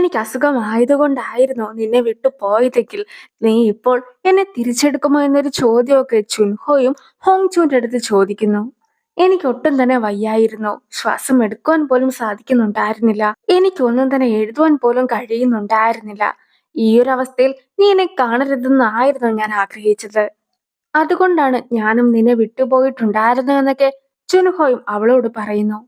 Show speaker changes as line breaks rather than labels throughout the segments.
എനിക്ക് അസുഖമായതുകൊണ്ടായിരുന്നു നിന്നെ വിട്ടു പോയതെങ്കിൽ നീ ഇപ്പോൾ എന്നെ തിരിച്ചെടുക്കുമോ എന്നൊരു ചോദ്യമൊക്കെ ചുൻഹോയും ഹോങ്ചുവിന്റെ അടുത്ത് ചോദിക്കുന്നു. എനിക്ക് ഒട്ടും തന്നെ വയ്യായിരുന്നു. ശ്വാസം എടുക്കുവാൻ പോലും സാധിക്കുന്നുണ്ടായിരുന്നില്ല. എനിക്കൊന്നും തന്നെ എഴുതുവാൻ പോലും കഴിയുന്നുണ്ടായിരുന്നില്ല. ഈ ഒരു അവസ്ഥയിൽ നീ എന്നെ കാണരുതെന്നായിരുന്നു ഞാൻ ആഗ്രഹിച്ചത്. അതുകൊണ്ടാണ് ഞാനും നിന്നെ വിട്ടുപോയിട്ടുണ്ടായിരുന്നു എന്നൊക്കെ ചുൻഹോയും അവളോട് പറയുന്നു.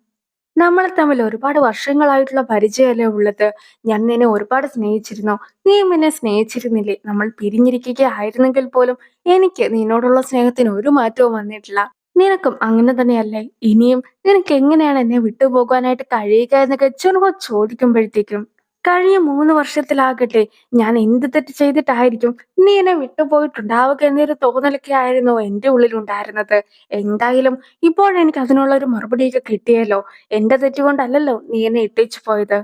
നമ്മൾ തമ്മിൽ ഒരുപാട് വർഷങ്ങളായിട്ടുള്ള പരിചയമല്ലേ ഉള്ളത്. ഞാൻ നിന്നെ ഒരുപാട് സ്നേഹിച്ചിരുന്നു. നീയും എന്നെ സ്നേഹിച്ചിരുന്നില്ലേ? നമ്മൾ പിരിഞ്ഞിരിക്കുകയായിരുന്നെങ്കിൽ പോലും എനിക്ക് നിന്നോടുള്ള സ്നേഹത്തിന് ഒരു മാറ്റവും വന്നിട്ടില്ല. നിനക്കും അങ്ങനെ തന്നെയല്ലേ? ഇനിയും നിനക്ക് എങ്ങനെയാണ് എന്നെ വിട്ടുപോകാനായിട്ട് കഴിയുക എന്നൊക്കെ ചുനുഹോ ചോദിക്കുമ്പോഴത്തേക്കും, കഴിഞ്ഞ 3 വർഷത്തിലാകട്ടെ ഞാൻ എന്ത് തെറ്റ് ചെയ്തിട്ടായിരിക്കും നീ എന്നെ വിട്ടുപോയിട്ടുണ്ടാവുക എന്നൊരു തോന്നലൊക്കെ ആയിരുന്നു എന്റെ ഉള്ളിൽ ഉണ്ടായിരുന്നത്. എന്തായാലും ഇപ്പോഴെനിക്ക് അതിനുള്ള ഒരു മറുപടിയൊക്കെ കിട്ടിയല്ലോ. എന്റെ തെറ്റുകൊണ്ടല്ലല്ലോ നീ എന്നെ ഇട്ടേച്ചു പോയത്.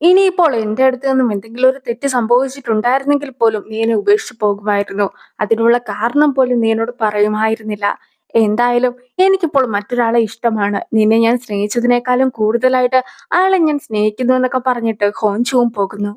ഇനിയിപ്പോൾ എന്റെ അടുത്ത് നിന്നും എന്തെങ്കിലും ഒരു തെറ്റ് സംഭവിച്ചിട്ടുണ്ടായിരുന്നെങ്കിൽ പോലും നീ എന്നെ ഉപേക്ഷിച്ചു പോകുമായിരുന്നു. അതിനുള്ള കാരണം പോലും നീ എന്നോട് പറയുമായിരുന്നില്ല. എന്തായാലും എനിക്കിപ്പോൾ മറ്റൊരാളെ ഇഷ്ടമാണ്. നിന്നെ ഞാൻ സ്നേഹിച്ചതിനേക്കാളും കൂടുതലായിട്ട് അയാളെ ഞാൻ സ്നേഹിക്കുന്നു എന്നൊക്കെ പറഞ്ഞിട്ട് ഹോൻചുവും പോകുന്നു.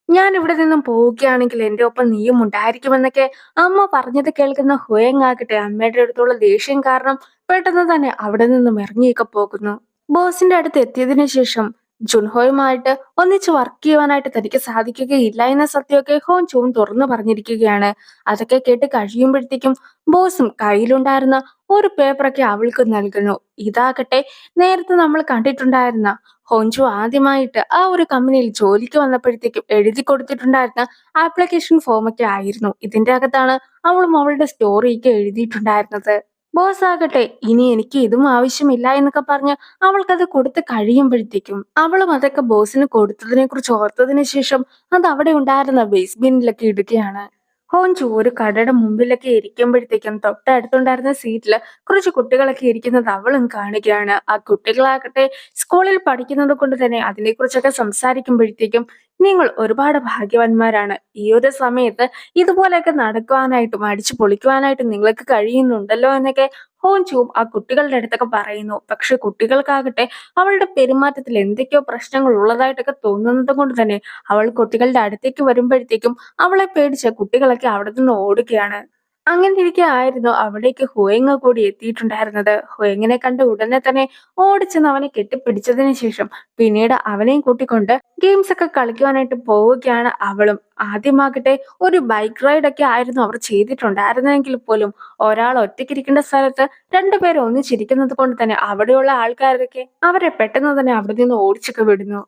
ഞാൻ ഇവിടെ നിന്നും പോവുകയാണെങ്കിൽ എന്റെ ഒപ്പം നീയും ഉണ്ടായിരിക്കുമെന്നൊക്കെ അമ്മ പറഞ്ഞത് കേൾക്കുന്ന ഹുയങ് ആകട്ടെ അമ്മയുടെ അടുത്തുള്ള ദേഷ്യം കാരണം പെട്ടെന്ന് തന്നെ അവിടെ നിന്നും ഇറങ്ങിയൊക്കെ പോകുന്നു. ബോസിന്റെ അടുത്ത് എത്തിയതിനു ശേഷം ജുൻഹോയുമായിട്ട് ഒന്നിച്ച് വർക്ക് ചെയ്യുവാനായിട്ട് തനിക്ക് സാധിക്കുകയില്ല എന്ന സത്യമൊക്കെ ഹോൻ ചൂൺ തുറന്നു പറഞ്ഞിരിക്കുകയാണ്. അതൊക്കെ കേട്ട് കഴിയുമ്പോഴത്തേക്കും ബോസും കയ്യിലുണ്ടായിരുന്ന ഒരു പേപ്പറൊക്കെ അവൾക്ക് നൽകുന്നു. ഇതാകട്ടെ നേരത്തെ നമ്മൾ കണ്ടിട്ടുണ്ടായിരുന്ന ഹോൻചു ആദ്യമായിട്ട് ആ ഒരു കമ്പനിയിൽ ജോലിക്ക് വന്നപ്പോഴത്തേക്കും എഴുതി കൊടുത്തിട്ടുണ്ടായിരുന്ന ആപ്ലിക്കേഷൻ ഫോമൊക്കെ ആയിരുന്നു. ഇതിന്റെ അകത്താണ് അവളും അവളുടെ സ്റ്റോറിയൊക്കെ എഴുതിയിട്ടുണ്ടായിരുന്നത്. ബോസ് ആകട്ടെ ഇനി എനിക്ക് ഇതും ആവശ്യമില്ല എന്നൊക്കെ പറഞ്ഞ് അവൾക്കത് കൊടുത്ത് കഴിയുമ്പോഴത്തേക്കും അവളും അതൊക്കെ ബോസിന് കൊടുത്തതിനെ കുറിച്ച് ഓർത്തതിന് ശേഷം അത് അവിടെ ഉണ്ടായിരുന്ന വേസ്റ്റ് ബിന്നിലൊക്കെ ഇടുകയാണ്. ഹോഞ്ചു ഒരു കടയുടെ മുമ്പിലൊക്കെ ഇരിക്കുമ്പോഴത്തേക്കും തൊട്ടടുത്തുണ്ടായിരുന്ന സീറ്റില് കുറച്ച് കുട്ടികളൊക്കെ ഇരിക്കുന്നത് അവളും കാണുകയാണ്. ആ കുട്ടികളാകട്ടെ സ്കൂളിൽ പഠിക്കുന്നത് കൊണ്ട് തന്നെ അതിനെക്കുറിച്ചൊക്കെ സംസാരിക്കുമ്പോഴത്തേക്കും നിങ്ങൾ ഒരുപാട് ഭാഗ്യവാന്മാരാണ്. ഈ ഒരു സമയത്ത് ഇതുപോലെയൊക്കെ നടക്കുവാനായിട്ടും അടിച്ചു പൊളിക്കുവാനായിട്ടും നിങ്ങൾക്ക് കഴിയുന്നുണ്ടല്ലോ എന്നൊക്കെ ഹോഞ്ചുവും ആ കുട്ടികളുടെ അടുത്തൊക്കെ പറയുന്നു. പക്ഷെ കുട്ടികൾക്കാകട്ടെ അവളുടെ പെരുമാറ്റത്തിൽ എന്തൊക്കെയോ പ്രശ്നങ്ങൾ ഉള്ളതായിട്ടൊക്കെ തോന്നുന്നത് കൊണ്ട് തന്നെ അവൾ കുട്ടികളുടെ അടുത്തേക്ക് വരുമ്പോഴത്തേക്കും അവളെ പേടിച്ച് കുട്ടികളൊക്കെ അവിടെ നിന്ന് ഓടുകയാണ്. അങ്ങനെ ഇരിക്കെ ആയിരുന്നു അവിടേക്ക് ഹുയങ് കൂടി എത്തിയിട്ടുണ്ടായിരുന്നത്. ഹുയങ്ങിനെ കണ്ട ഉടനെ തന്നെ ഓടിച്ചെന്ന് അവനെ കെട്ടിപ്പിടിച്ചതിന് ശേഷം പിന്നീട് അവനെയും കൂട്ടിക്കൊണ്ട് ഗെയിംസ് ഒക്കെ കളിക്കുവാനായിട്ട് പോവുകയാണ് അവളും. ആദ്യമാകട്ടെ ഒരു ബൈക്ക് റൈഡ് ഒക്കെ ആയിരുന്നു അവർ ചെയ്തിട്ടുണ്ടായിരുന്നെങ്കിൽ പോലും ഒരാൾ ഒറ്റയ്ക്കിരിക്കേണ്ട സ്ഥലത്ത് രണ്ടുപേരും ഒന്നിച്ചിരിക്കുന്നത് കൊണ്ട് തന്നെ അവിടെയുള്ള ആൾക്കാരൊക്കെ അവരെ പെട്ടെന്ന് തന്നെ അവിടെ നിന്ന് ഓടിച്ചൊക്കെ വിടുന്നു.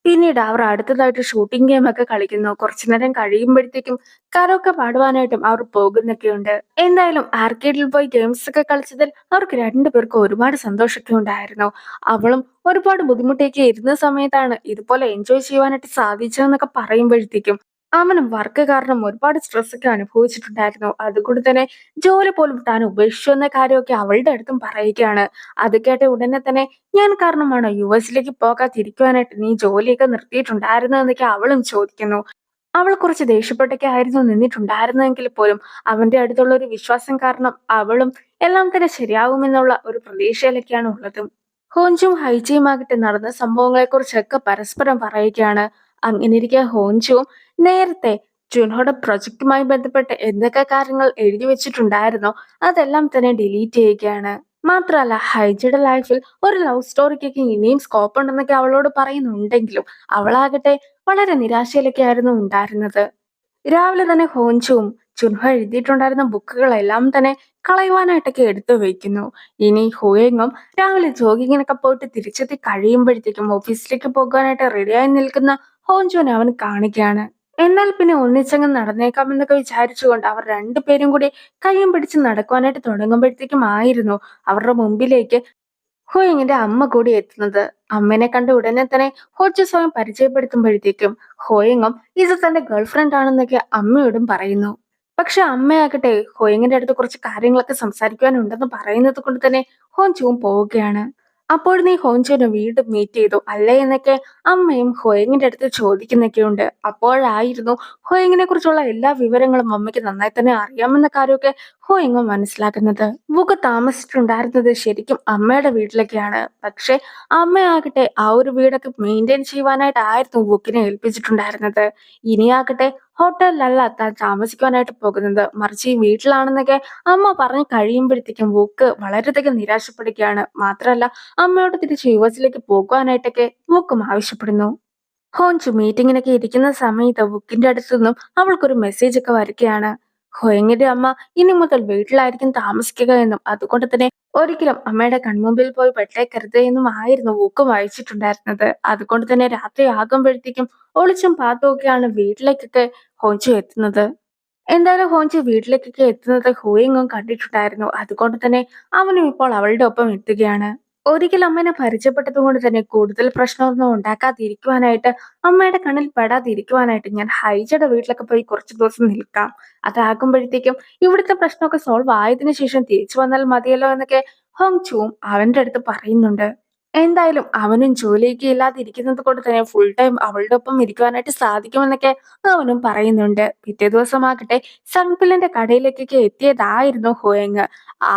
പിന്നീട് അവർ അടുത്തതായിട്ട് ഷൂട്ടിംഗ് ഗെയിം ഒക്കെ കളിക്കുന്നു. കുറച്ചു നേരം കഴിയുമ്പോഴത്തേക്കും കരോക്കെ പാടുവാനായിട്ടും അവർ പോകുന്നൊക്കെയുണ്ട്. എന്തായാലും ആർക്കേഡിൽ പോയി ഗെയിംസ് ഒക്കെ കളിച്ചതിൽ അവർക്ക് രണ്ടുപേർക്കും ഒരുപാട് സന്തോഷമൊക്കെ ഉണ്ടായിരുന്നു. അവളും ഒരുപാട് ബുദ്ധിമുട്ടൊക്കെ ഇരുന്ന സമയത്താണ് ഇതുപോലെ എൻജോയ് ചെയ്യുവാനായിട്ട് സാധിച്ചതെന്നൊക്കെ പറയുമ്പോഴത്തേക്കും അവനും വർക്ക് കാരണം ഒരുപാട് സ്ട്രെസ് ഒക്കെ അനുഭവിച്ചിട്ടുണ്ടായിരുന്നു. അതുകൊണ്ട് തന്നെ ജോലി പോലും താൻ ഉപേക്ഷിച്ചു എന്ന കാര്യമൊക്കെ അവളുടെ അടുത്തും പറയുകയാണ്. അത് കേട്ട ഉടനെ തന്നെ ഞാൻ കാരണമാണോ യുഎസിലേക്ക് പോകാതിരിക്കുവാനായിട്ട് നീ ജോലിയൊക്കെ നിർത്തിയിട്ടുണ്ടായിരുന്നു എന്നൊക്കെ അവളും ചോദിക്കുന്നു. അവൾ കുറച്ച് ദേഷ്യപ്പെട്ടൊക്കെ ആയിരുന്നു നിന്നിട്ടുണ്ടായിരുന്നെങ്കിൽ പോലും അവന്റെ അടുത്തുള്ള ഒരു വിശ്വാസം കാരണം അവളും എല്ലാം തന്നെ ശരിയാകുമെന്നുള്ള ഒരു പ്രതീക്ഷയിലൊക്കെയാണ് ഉള്ളത്. ഹോഞ്ചും ഹൈജിയും ആകട്ടെ നടന്ന സംഭവങ്ങളെ കുറിച്ചൊക്കെ പരസ്പരം പറയുകയാണ്. അങ്ങനെ ഇരിക്കെ ഹോഞ്ചുവും നേരത്തെ ജുൻഹോയുടെ പ്രൊജക്ടുമായി ബന്ധപ്പെട്ട് എന്തൊക്കെ കാര്യങ്ങൾ എഴുതി വെച്ചിട്ടുണ്ടായിരുന്നോ അതെല്ലാം തന്നെ ഡിലീറ്റ് ചെയ്യുകയാണ്. മാത്രമല്ല ഹൈജിയുടെ ലൈഫിൽ ഒരു ലവ് സ്റ്റോറിക്കൊക്കെ ഇനിയും സ്കോപ്പ് ഉണ്ടെന്നൊക്കെ അവളോട് പറയുന്നുണ്ടെങ്കിലും അവളാകട്ടെ വളരെ നിരാശയിലൊക്കെ ആയിരുന്നു ഉണ്ടായിരുന്നത്. രാവിലെ തന്നെ ഹോഞ്ചുവും ചുൻഹോ എഴുതിയിട്ടുണ്ടായിരുന്ന ബുക്കുകളെല്ലാം തന്നെ കളയുവാനായിട്ടൊക്കെ എടുത്തു വെക്കുന്നു. ഇനി ഹുയേങ്ങും രാവിലെ ജോഗിങ്ങിനൊക്കെ പോയിട്ട് തിരിച്ചെത്തി കഴിയുമ്പോഴത്തേക്കും ഓഫീസിലേക്ക് പോകാനായിട്ട് റെഡിയായി നിൽക്കുന്ന ഹോഞ്ചുവിനെ അവൻ കാണുകയാണ്. എന്നാൽ പിന്നെ ഒന്നിച്ചങ്ങ് നടന്നേക്കാമെന്നൊക്കെ വിചാരിച്ചുകൊണ്ട് അവർ രണ്ടുപേരും കൂടി കയ്യും പിടിച്ച് നടക്കുവാനായിട്ട് തുടങ്ങുമ്പോഴത്തേക്കും ആയിരുന്നു അവരുടെ മുമ്പിലേക്ക് ഹുയിങ്ങിന്റെ അമ്മ കൂടി എത്തുന്നത്. അമ്മേനെ കണ്ട ഉടനെ തന്നെ ഹോച്ചു സ്വയം പരിചയപ്പെടുത്തുമ്പോഴത്തേക്കും ഹോയിങ്ങും ഇത് തന്റെ ഗേൾഫ്രണ്ട് ആണെന്നൊക്കെ അമ്മയോടും പറയുന്നു. പക്ഷെ അമ്മയാകട്ടെ ഹോയിങ്ങിന്റെ അടുത്ത് കുറച്ച് കാര്യങ്ങളൊക്കെ സംസാരിക്കുവാനുണ്ടെന്ന് പറയുന്നത് കൊണ്ട് തന്നെ ഹോൻചുവും പോവുകയാണ്. അപ്പോൾ നീ ഹോൻജുനെ വീണ്ടും മീറ്റ് ചെയ്തു അല്ലേ എന്നൊക്കെ അമ്മയും ഹോയിങ്ങിന്റെ അടുത്ത് ചോദിക്കുന്നൊക്കെയുണ്ട്. അപ്പോഴായിരുന്നു ഹോയിങ്ങിനെ കുറിച്ചുള്ള എല്ലാ വിവരങ്ങളും അമ്മയ്ക്ക് നന്നായി തന്നെ അറിയാമെന്ന കാര്യമൊക്കെ ഹോയിങ് മനസ്സിലാക്കുന്നത്. വുക്ക് താമസിച്ചിട്ടുണ്ടായിരുന്നത് ശരിക്കും അമ്മയുടെ വീട്ടിലൊക്കെയാണ്. പക്ഷെ അമ്മയാകട്ടെ ആ ഒരു വീടൊക്കെ മെയിൻറ്റെയിൻ ചെയ്യുവാനായിട്ടായിരുന്നു വുക്കിനെ ഏൽപ്പിച്ചിട്ടുണ്ടായിരുന്നത്. ഇനിയാകട്ടെ ഹോട്ടലിലല്ല താൻ താമസിക്കുവാനായിട്ട് പോകുന്നത്, മറിച്ച് ഈ വീട്ടിലാണെന്നൊക്കെ അമ്മ പറഞ്ഞു കഴിയുമ്പോഴത്തേക്കും വുക്ക് വളരെയധികം നിരാശപ്പെടുകയാണ്. മാത്രമല്ല അമ്മയോട് തിരിച്ച് യുഎസിലേക്ക് പോകുവാനായിട്ടൊക്കെ വുക്കും ആവശ്യപ്പെടുന്നു. ഹോഞ്ചു മീറ്റിങ്ങിനൊക്കെ ഇരിക്കുന്ന സമയത്ത് വുക്കിന്റെ അടുത്തു നിന്നും അവൾക്കൊരു മെസ്സേജ് ഒക്കെ വരികയാണ്. ഹോയിങ്ങിന്റെ അമ്മ ഇനി മുതൽ വീട്ടിലായിരിക്കും താമസിക്കുക എന്നും അതുകൊണ്ട് തന്നെ ഒരിക്കലും അമ്മയുടെ കൺമുമ്പിൽ പോയി പെട്ടേക്കരുത് എന്നും ആയിരുന്നു വുക്കും വായിച്ചിട്ടുണ്ടായിരുന്നത്. അതുകൊണ്ട് തന്നെ രാത്രി ആകുമ്പോഴത്തേക്കും ഒളിച്ചും പാത്തുമൊക്കെയാണ് വീട്ടിലേക്കൊക്കെ ഹോഞ്ചു എത്തുന്നത്. എന്തായാലും ഹോഞ്ചി വീട്ടിലേക്കൊക്കെ എത്തുന്നത് ഹൂയിങ്ങും കണ്ടിട്ടുണ്ടായിരുന്നു. അതുകൊണ്ട് തന്നെ അവനും ഇപ്പോൾ അവളുടെ ഒപ്പം എത്തുകയാണ്. ഒരിക്കൽ അമ്മേനെ പരിചയപ്പെട്ടത് കൊണ്ട് തന്നെ കൂടുതൽ പ്രശ്നമൊന്നും ഉണ്ടാക്കാതിരിക്കുവാനായിട്ട്, അമ്മയുടെ കണ്ണിൽ പെടാതിരിക്കുവാനായിട്ട് ഞാൻ ഹൈജയുടെ വീട്ടിലൊക്കെ പോയി കുറച്ച് ദിവസം നിൽക്കാം. അതാകുമ്പോഴത്തേക്കും ഇവിടുത്തെ പ്രശ്നമൊക്കെ സോൾവ് ആയതിനു ശേഷം തിരിച്ചു വന്നാൽ മതിയല്ലോ എന്നൊക്കെ ഹോങ് ചുവും അവന്റെ അടുത്ത് പറയുന്നുണ്ട്. എന്തായാലും അവനും ജോലിയൊക്കെ ഇല്ലാതിരിക്കുന്നത് കൊണ്ട് തന്നെ ഫുൾ ടൈം അവളുടെ ഒപ്പം ഇരിക്കുവാനായിട്ട് സാധിക്കുമെന്നൊക്കെ അവനും പറയുന്നുണ്ട്. പിറ്റേ ദിവസമാകട്ടെ സൺപില്ലിന്റെ കടയിലേക്കൊക്കെ എത്തിയതായിരുന്നു ഹോയങ്.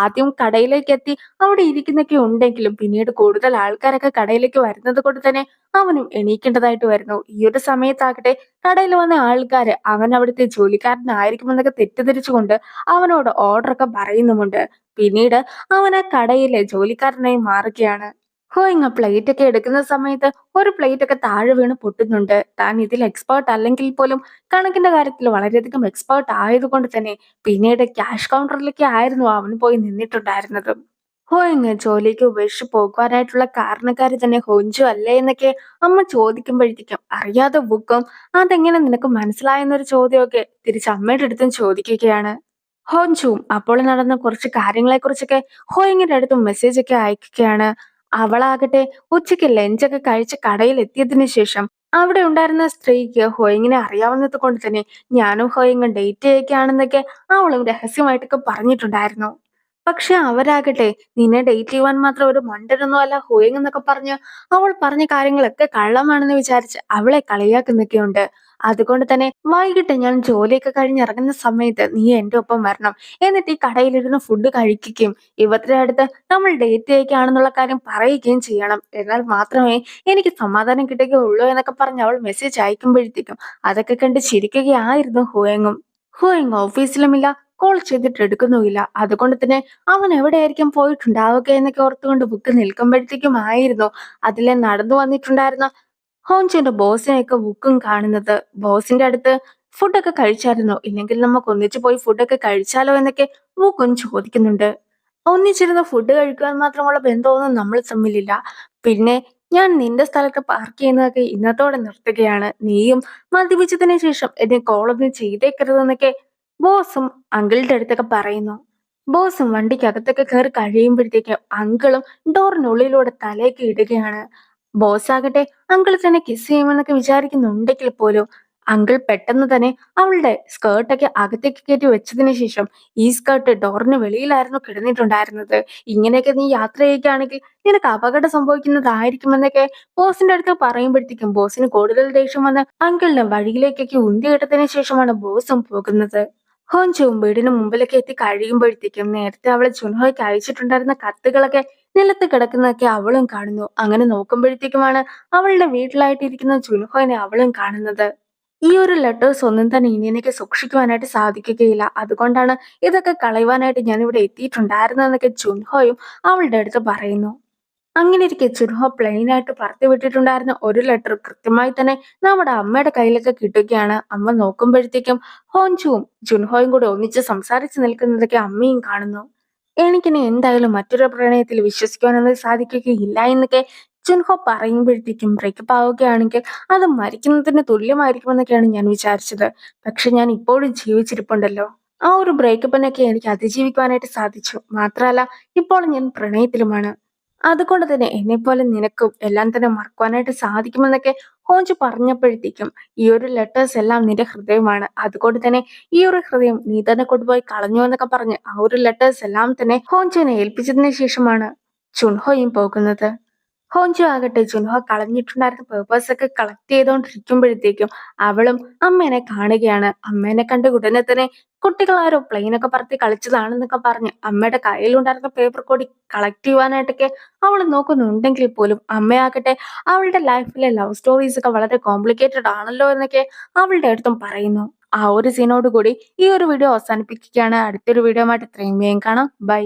ആദ്യം കടയിലേക്ക് എത്തി അവിടെ ഇരിക്കുന്നൊക്കെ ഉണ്ടെങ്കിലും പിന്നീട് കൂടുതൽ ആൾക്കാരൊക്കെ കടയിലേക്ക് വരുന്നത് കൊണ്ട് തന്നെ അവനും എണീക്കേണ്ടതായിട്ട് വരുന്നു. ഈ ഒരു സമയത്താകട്ടെ കടയിൽ വന്ന ആൾക്കാര് അവൻ അവിടുത്തെ ജോലിക്കാരനായിരിക്കുമെന്നൊക്കെ തെറ്റിദ്ധരിച്ചുകൊണ്ട് അവനോട് ഓർഡറൊക്കെ പറയുന്നുമുണ്ട്. പിന്നീട് അവൻ ആ കടയിലെ ജോലിക്കാരനായി മാറുകയാണ്. ഹോയിങ് പ്ലേറ്റ് ഒക്കെ എടുക്കുന്ന സമയത്ത് ഒരു പ്ലേറ്റ് ഒക്കെ താഴെ വീണ് പൊട്ടുന്നുണ്ട്. താൻ ഇതിൽ എക്സ്പേർട്ട് അല്ലെങ്കിൽ പോലും കണക്കിന്റെ കാര്യത്തിൽ വളരെയധികം എക്സ്പേർട്ട് ആയതുകൊണ്ട് തന്നെ പിന്നീട് ക്യാഷ് കൗണ്ടറിലൊക്കെ ആയിരുന്നു അവൻ പോയി നിന്നിട്ടുണ്ടായിരുന്നത്. ഹോയിങ് ജോലിക്ക് ഉപേക്ഷിച്ച് പോകുവാനായിട്ടുള്ള കാരണക്കാരി തന്നെ ഹോഞ്ചു അല്ലേ എന്നൊക്കെ അമ്മ ചോദിക്കുമ്പോഴത്തേക്കും അറിയാതെ ബുക്കും അതെങ്ങനെ നിനക്ക് മനസ്സിലായെന്നൊരു ചോദ്യമൊക്കെ തിരിച്ച് അമ്മയുടെ അടുത്തും ചോദിക്കുകയാണ്. ഹോഞ്ചുവും അപ്പോൾ നടന്ന കുറച്ച് കാര്യങ്ങളെ കുറിച്ചൊക്കെ ഹോയിങ്ങിന്റെ അടുത്ത് മെസ്സേജ് ഒക്കെ അയക്കുകയാണ്. അവളാകട്ടെ ഉച്ചയ്ക്ക് ലഞ്ചൊക്കെ കഴിച്ച് കടയിൽ എത്തിയതിനു ശേഷം അവിടെ ഉണ്ടായിരുന്ന സ്ത്രീക്ക് ഹോയിങ്ങിനെ അറിയാവുന്നത് കൊണ്ട് തന്നെ ഞാനും ഹോയിങ്ങും ഡേറ്റ് ചെയ്യുകയാണെന്നൊക്കെ അവളും രഹസ്യമായിട്ടൊക്കെ പറഞ്ഞിട്ടുണ്ടായിരുന്നു. പക്ഷെ അവരാകട്ടെ നിന്നെ ഡേറ്റ് ചെയ്യുവാൻ മാത്രം ഒരു മണ്ടനൊന്നും അല്ല ഹോയിങ് എന്നൊക്കെ പറഞ്ഞ് അവൾ പറഞ്ഞ കാര്യങ്ങളൊക്കെ കള്ളമാണെന്ന് വിചാരിച്ച് അവളെ കളിയാക്കുന്നൊക്കെയുണ്ട്. അതുകൊണ്ട് തന്നെ വൈകിട്ട് ഞാൻ ജോലിയൊക്കെ കഴിഞ്ഞ് ഇറങ്ങുന്ന സമയത്ത് നീ എന്റെ ഒപ്പം വരണം, എന്നിട്ട് ഈ കടയിലിരുന്ന് ഫുഡ് കഴിക്കുകയും ഇവരുടെ അടുത്ത് നമ്മൾ ഡേറ്റ് ചെയ്യുകയാണെന്നുള്ള കാര്യം പറയുകയും ചെയ്യണം. എന്നാൽ മാത്രമേ എനിക്ക് സമാധാനം കിട്ടുകയുള്ളൂ എന്നൊക്കെ പറഞ്ഞ് അവൾ മെസ്സേജ് അയക്കുമ്പോഴത്തേക്കും അതൊക്കെ കണ്ട് ചിരിക്കുകയായിരുന്നു ഹുയങ്ങും. ഹുയങ് ഓഫീസിലുമില്ല, കോൾ ചെയ്തിട്ട് എടുക്കുന്നുമില്ല. അതുകൊണ്ട് തന്നെ അവൻ എവിടെയായിരിക്കും പോയിട്ടുണ്ടാവുക എന്നൊക്കെ ഓർത്തുകൊണ്ട് ബുക്ക് നിൽക്കുമ്പോഴത്തേക്കും ആയിരുന്നു അതിലെ നടന്നു വന്നിട്ടുണ്ടായിരുന്ന ഹോഞ്ചിന്റെ ബോസിനെയൊക്കെ ബുക്കും കാണുന്നത്. ബോസിന്റെ അടുത്ത് ഫുഡൊക്കെ കഴിച്ചായിരുന്നോ, ഇല്ലെങ്കിൽ നമുക്ക് ഒന്നിച്ചു പോയി ഫുഡൊക്കെ കഴിച്ചാലോ എന്നൊക്കെ ബുക്കും ചോദിക്കുന്നുണ്ട്. ഒന്നിച്ചിരുന്ന് ഫുഡ് കഴിക്കാൻ മാത്രമുള്ള ബന്ധമൊന്നും നമ്മൾ തമ്മിലില്ല. പിന്നെ ഞാൻ നിന്റെ സ്ഥലത്ത് പാർക്ക് ചെയ്യുന്നതൊക്കെ ഇന്നത്തോടെ നിർത്തുകയാണ്. നീയും മദ്യപിച്ചതിന് ശേഷം എന്നെ കോളൊന്നും ചെയ്തേക്കരുതെന്നൊക്കെ ബോസും അങ്കിളിന്റെ അടുത്തൊക്കെ പറയുന്നു. ബോസും വണ്ടിക്കകത്തൊക്കെ കയറി കഴിയുമ്പോഴത്തേക്ക് അങ്കിളും ഡോറിനുള്ളിലൂടെ തലയൊക്കെ ഇടുകയാണ്. ബോസ് ആകട്ടെ അങ്കിൾ തന്നെ കിസ് ചെയ്യുമെന്നൊക്കെ വിചാരിക്കുന്നുണ്ടെങ്കിൽ പോലും അങ്കിൾ പെട്ടെന്ന് തന്നെ അവളുടെ സ്കേർട്ടൊക്കെ അകത്തേക്ക് കയറ്റി വെച്ചതിന് ശേഷം ഈ സ്കേർട്ട് ഡോറിന് വെളിയിലായിരുന്നു കിടന്നിട്ടുണ്ടായിരുന്നത്. ഇങ്ങനെയൊക്കെ നീ യാത്ര ചെയ്യുകയാണെങ്കിൽ നിനക്ക് അപകടം സംഭവിക്കുന്നതായിരിക്കുമെന്നൊക്കെ ബോസിന്റെ അടുത്ത് പറയുമ്പോഴത്തേക്കും ബോസിന് കൂടുതൽ ദേഷ്യം വന്ന് അങ്കിളിനെ വഴിയിലേക്കൊക്കെ ഉന്തിയിട്ടതിന് ശേഷമാണ് ബോസും പോകുന്നത്. ഹോഞ്ചുവും വീടിന് മുമ്പിലൊക്കെ എത്തി കഴിയുമ്പോഴത്തേക്കും നേരത്തെ അവളെ ജുൻഹോയ്ക്ക് അയച്ചിട്ടുണ്ടായിരുന്ന കത്തുകളൊക്കെ നിലത്ത് കിടക്കുന്നതൊക്കെ അവളും കാണുന്നു. അങ്ങനെ നോക്കുമ്പോഴത്തേക്കുമാണ് അവളുടെ വീട്ടിലായിട്ടിരിക്കുന്ന ജുൻഹോയിനെ അവളും കാണുന്നത്. ഈ ഒരു ലെറ്റേഴ്സ് ഒന്നും തന്നെ ഇനി എനിക്ക് സൂക്ഷിക്കുവാനായിട്ട് സാധിക്കുകയില്ല, അതുകൊണ്ടാണ് ഇതൊക്കെ കളയുവാനായിട്ട് ഞാൻ ഇവിടെ എത്തിയിട്ടുണ്ടായിരുന്നതെന്നൊക്കെ ജുൻഹോയും അവളുടെ അടുത്ത് പറയുന്നു. അങ്ങനെ ഇരിക്കെ ജുൻഹോ പ്ലെയിൻ ആയിട്ട് പറത്തി വിട്ടിട്ടുണ്ടായിരുന്ന ഒരു ലെറ്റർ കൃത്യമായി തന്നെ നമ്മുടെ അമ്മയുടെ കയ്യിലൊക്കെ കിട്ടുകയാണ്. അമ്മ നോക്കുമ്പോഴത്തേക്കും ഹോഞ്ചുവും ജുൻഹോയും കൂടെ ഒന്നിച്ച് സംസാരിച്ച് നിൽക്കുന്നതൊക്കെ അമ്മയും കാണുന്നു. എനിക്കിനി എന്തായാലും മറ്റൊരു പ്രണയത്തിൽ വിശ്വസിക്കുവാനൊന്നും സാധിക്കുകയില്ല എന്നൊക്കെ ജുൻഹോ പറയുമ്പോഴത്തേക്കും ബ്രേക്കപ്പ് ആവുകയാണെങ്കിൽ അത് മരിക്കുന്നതിന് തുല്യമായിരിക്കുമെന്നൊക്കെയാണ് ഞാൻ വിചാരിച്ചത്. പക്ഷെ ഞാൻ ഇപ്പോഴും ജീവിച്ചിരിപ്പുണ്ടല്ലോ. ആ ഒരു ബ്രേക്കപ്പിനൊക്കെ എനിക്ക് അതിജീവിക്കുവാനായിട്ട് സാധിച്ചു. മാത്രമല്ല ഇപ്പോൾ ഞാൻ പ്രണയത്തിലുമാണ്. അതുകൊണ്ട് തന്നെ എന്നെപ്പോലെ നിനക്കും എല്ലാം തന്നെ മറക്കുവാനായിട്ട് സാധിക്കുമെന്നൊക്കെ ഹോഞ്ചു പറഞ്ഞപ്പോഴത്തേക്കും ഈ ഒരു ലെറ്റേഴ്സ് എല്ലാം നിന്റെ ഹൃദയമാണ്. അതുകൊണ്ട് തന്നെ ഈ ഒരു ഹൃദയം നീ തന്നെ കൊണ്ടുപോയി കളഞ്ഞു എന്നൊക്കെ പറഞ്ഞ് ആ ഒരു ലെറ്റേഴ്സ് എല്ലാം തന്നെ ഹോഞ്ചുവിനെ ഏൽപ്പിച്ചതിന് ശേഷമാണ് ചുൻഹോയും പോകുന്നത്. ഹോഞ്ചു ആകട്ടെ ജുൻഹോ കളഞ്ഞിട്ടുണ്ടായിരുന്ന പേപ്പേഴ്സ് ഒക്കെ കളക്ട് ചെയ്തുകൊണ്ടിരിക്കുമ്പോഴത്തേക്കും അവളും അമ്മേനെ കാണുകയാണ്. അമ്മേനെ കണ്ട ഉടനെ തന്നെ കുട്ടികളാരോ പ്ലെയിനൊക്കെ പറത്തി കളിച്ചതാണെന്നൊക്കെ പറഞ്ഞ് അമ്മയുടെ കയ്യിലുണ്ടായിരുന്ന പേപ്പർ കൂടി കളക്ട് ചെയ്യുവാനായിട്ടൊക്കെ അവൾ നോക്കുന്നുണ്ടെങ്കിൽ പോലും അമ്മയാകട്ടെ അവളുടെ ലൈഫിലെ ലവ് സ്റ്റോറീസ് ഒക്കെ വളരെ കോംപ്ലിക്കേറ്റഡ് ആണല്ലോ എന്നൊക്കെ അവളുടെ അടുത്തും പറയുന്നു. ആ ഒരു സീനോട് കൂടി ഈ ഒരു വീഡിയോ അവസാനിപ്പിക്കുകയാണ്. അടുത്തൊരു വീഡിയോ ആയിട്ട് ഇത്രയും വേഗം കാണാം. ബൈ.